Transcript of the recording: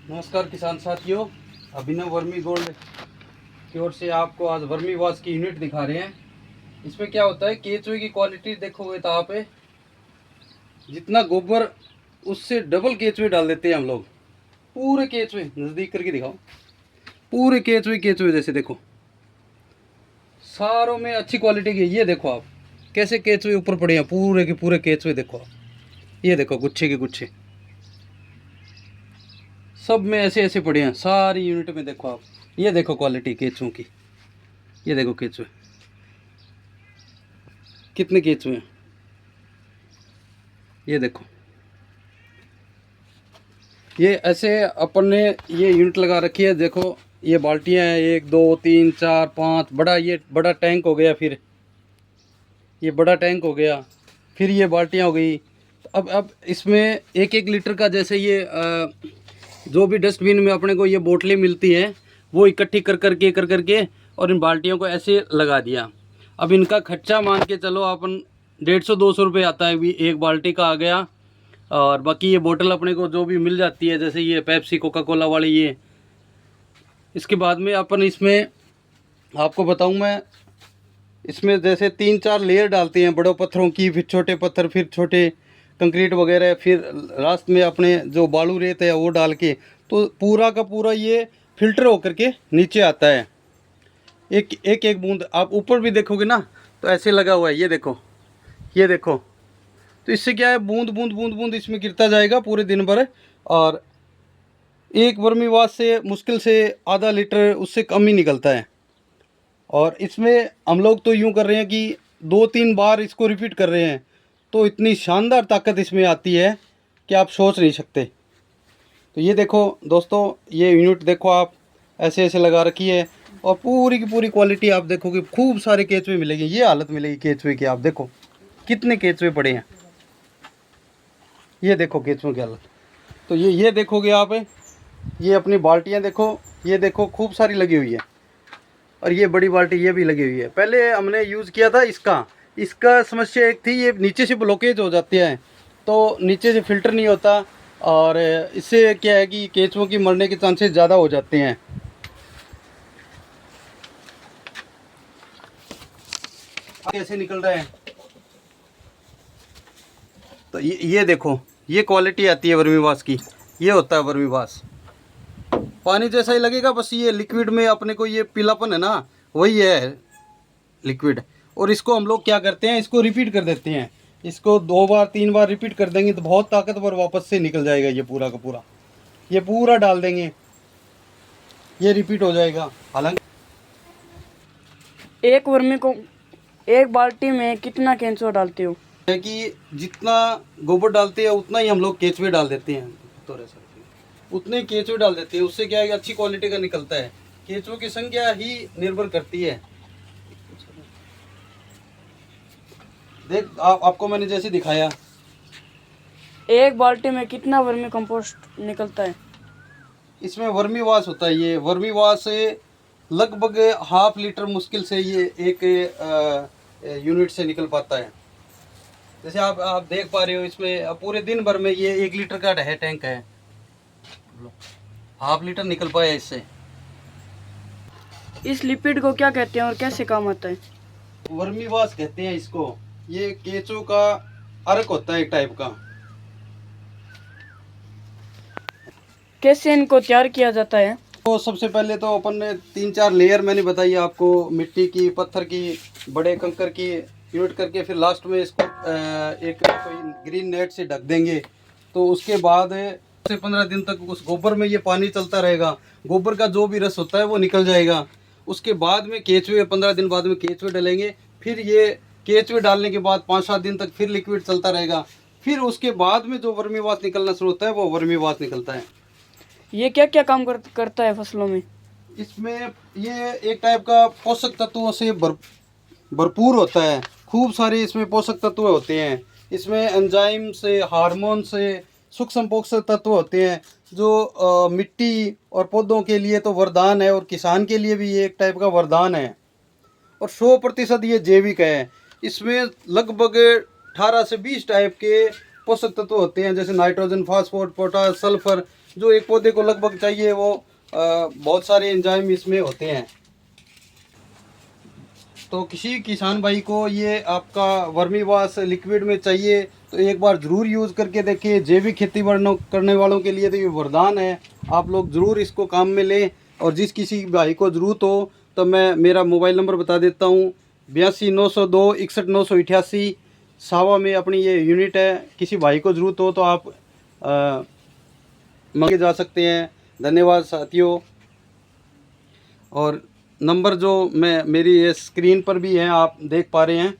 नमस्कार किसान साथियों, अभिनव वर्मी गोल्ड की ओर से आपको आज वर्मी वाश की यूनिट दिखा रहे हैं। इसमें क्या होता है, केचुए की क्वालिटी देखोगे तो आप जितना गोबर उससे डबल केचुए डाल देते हैं हम लोग। पूरे केचुए नज़दीक करके दिखाओ, पूरे केचुए केचुए जैसे देखो, सारों में अच्छी क्वालिटी की। ये देखो आप कैसे केचुए ऊपर पड़े हैं, पूरे के पूरे केचुए देखो आप, ये देखो गुच्छे के गुच्छे सब में ऐसे ऐसे पड़े हैं सारी यूनिट में। देखो आप, ये देखो क्वालिटी केचुओं की, ये देखो केचुए कितने केचुए हैं, ये देखो। ये ऐसे अपन ने ये यूनिट लगा रखी है। देखो ये बाल्टियाँ हैं, 1 2 3 4 5, बड़ा ये बड़ा टैंक हो गया, फिर ये बड़ा टैंक हो गया, फिर ये बाल्टियाँ हो गई। अब इसमें 1 1 लीटर का, जैसे ये जो भी डस्टबिन में अपने को ये बोतलें मिलती हैं वो इकट्ठी कर करके और इन बाल्टियों को ऐसे लगा दिया। अब इनका खर्चा मान के चलो अपन 150 200 रुपये आता है, भी एक बाल्टी का आ गया। और बाकी ये बोतल अपने को जो भी मिल जाती है, जैसे ये पेप्सी कोका कोला वाली ये। इसके बाद में अपन इसमें आपको बताऊं मैं, इसमें जैसे 3 4 लेयर डालते हैं बड़ों पत्थरों की, फिर छोटे पत्थर, फिर छोटे कंक्रीट वगैरह, फिर लास्ट में अपने जो बालू रेत है वो डाल के, तो पूरा का पूरा ये फिल्टर होकर के नीचे आता है। एक बूंद आप ऊपर भी देखोगे ना तो ऐसे लगा हुआ है, ये देखो, ये देखो। तो इससे क्या है, बूंद बूंद बूंद बूंद इसमें गिरता जाएगा पूरे दिन भर। और एक वर्मी वाश से मुश्किल से आधा लीटर उससे कम ही निकलता है। और इसमें हम लोग तो यूँ कर रहे हैं कि 2 3 बार इसको रिपीट कर रहे हैं, तो इतनी शानदार ताकत इसमें आती है कि आप सोच नहीं सकते। तो ये देखो दोस्तों, ये यूनिट देखो आप, ऐसे ऐसे लगा रखी है और पूरी की पूरी क्वालिटी आप देखोगे, खूब सारे केचुए मिलेंगे। ये हालत मिलेगी केचुए की, आप देखो कितने केचुए पड़े हैं, ये देखो केचुओं की हालत। तो ये देखोगे आप, ये अपनी बाल्टियाँ देखो, ये देखो खूब सारी लगी हुई है। और ये बड़ी बाल्टी ये भी लगी हुई है। पहले हमने यूज़ किया था इसका समस्या एक थी, ये नीचे से ब्लॉकेज हो जाती है, तो नीचे से फिल्टर नहीं होता। और इससे क्या है कि केचुओं की मरने के चांसेस ज़्यादा हो जाते हैं। कैसे निकल रहा है, तो ये देखो, ये क्वालिटी आती है वर्मी वाश की। ये होता है वर्मी वाश, पानी जैसा ही लगेगा, बस ये लिक्विड में अपने को ये पीलापन है ना, वही है लिक्विड। और इसको हम लोग क्या करते हैं, इसको रिपीट कर देते हैं। इसको 2 बार 3 बार रिपीट कर देंगे तो बहुत ताकतवर वापस से निकल जाएगा ये पूरा का पूरा। ये पूरा डाल देंगे, ये रिपीट हो जाएगा। हालांकि एक वर्मी को एक बाल्टी में कितना केंचुआ डालते हो? है कि जितना गोबर डालते हैं उतना ही हम लोग केचुए डाल देते हैं, उतने केचुए डाल देते हैं। उससे क्या है, अच्छी क्वालिटी का निकलता है। केचुओं की संख्या ही निर्भर करती है। देख आपको मैंने जैसे दिखाया, एक बाल्टी में कितना वर्मी कंपोस्ट निकलता है? इसमें वर्मी वाश होता है। ये वर्मी वाश से लगभग ½ लीटर मुश्किल से ये एक यूनिट से निकल पाता है। जैसे आप देख पा रहे हो, इसमें पूरे दिन भर में ये 1 लीटर का है टैंक है, ½ लीटर निकल पाया इससे। इस लिपिड को क्या कहते हैं और कैसे काम आता है? वर्मी वाश कहते हैं इसको। ये केंचुओं का अर्क होता है एक टाइप का। कैसे इनको तैयार किया जाता है? तो सबसे पहले तो अपन ने 3 4 लेयर मैंने बताई आपको, मिट्टी की, पत्थर की, बड़े कंकर की यूनिट करके, फिर लास्ट में इसको एक कोई ग्रीन नेट से ढक देंगे। तो उसके बाद से 15 दिन तक उस गोबर में ये पानी चलता रहेगा। गोबर का जो भी रस होता है वो निकल जाएगा। उसके बाद में केचुए, 15 दिन बाद में केचुए डालेंगे। फिर ये केचुए डालने के बाद 5 7 दिन तक फिर लिक्विड चलता रहेगा। फिर उसके बाद में जो वर्मी वाश निकलना शुरू होता है वो वर्मी वाश निकलता है। ये क्या क्या काम करता है फसलों में? इसमें ये एक टाइप का पोषक तत्वों से भरपूर होता है। खूब सारे इसमें पोषक तत्व होते हैं। इसमें एंजाइम से, हार्मोन से, सूक्ष्म पोषक तत्व होते हैं जो मिट्टी और पौधों के लिए तो वरदान है, और किसान के लिए भी ये एक टाइप का वरदान है। और 100% ये जैविक है। इसमें लगभग 18 से 20 टाइप के पोषक तत्व होते हैं, जैसे नाइट्रोजन, फास्फोरस, पोटास, सल्फर, जो एक पौधे को लगभग चाहिए वो बहुत सारे एंजाइम इसमें होते हैं। तो किसी किसान भाई को ये आपका वर्मीवाश लिक्विड में चाहिए तो एक बार ज़रूर यूज़ करके देखिए। जैविक खेती करने वालों के लिए तो ये वरदान है, आप लोग ज़रूर इसको काम में लें। और जिस किसी भाई को ज़रूरत हो तो मैं मेरा मोबाइल नंबर बता देता हूँ, 82 902 61 988। सावा में अपनी ये यूनिट है। किसी भाई को ज़रूरत हो तो आप मंगे जा सकते हैं। धन्यवाद साथियों। और नंबर जो मेरी ये स्क्रीन पर भी है, आप देख पा रहे हैं।